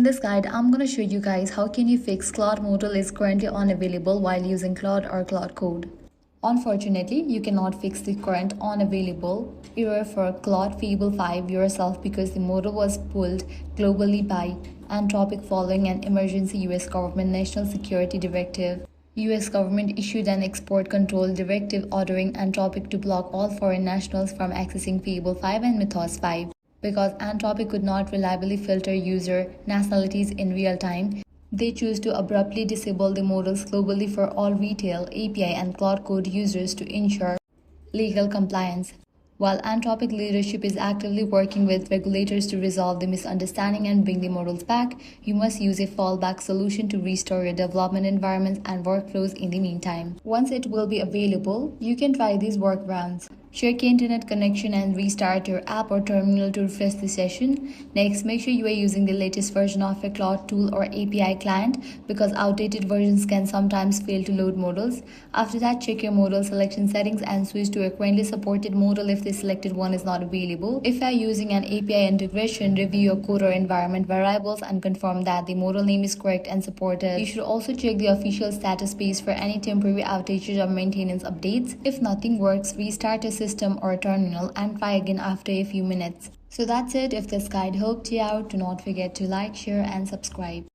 this guide, I'm going to show you guys how can you fix Claude modal is currently unavailable while using Claude or Claude Code. Unfortunately, you cannot fix the current unavailable error for Claude Fable 5 yourself because the model was pulled globally by Anthropic following an emergency US government national security directive. US government issued an export control directive ordering Anthropic to block all foreign nationals from accessing Fable 5 and Mythos 5. Because Anthropic could not reliably filter user nationalities in real time, they chose to abruptly disable the models globally for all retail, API, and Claude Code users to ensure legal compliance. While Anthropic leadership is actively working with regulators to resolve the misunderstanding and bring the models back, you must use a fallback solution to restore your development environments and workflows in the meantime. Once it will be available, you can try these workarounds. Check your internet connection and restart your app or terminal to refresh the session. Next, make sure you are using the latest version of a Claude tool or API client because outdated versions can sometimes fail to load models. After that, check your model selection settings and switch to a currently supported model if the selected one is not available. If you are using an API integration, review your code or environment variables and confirm that the model name is correct and supported. You should also check the official status page for any temporary outages or maintenance updates. If nothing works, restart your system or terminal and try again after a few minutes. So that's it. If this guide helped you out, do not forget to like, share and subscribe.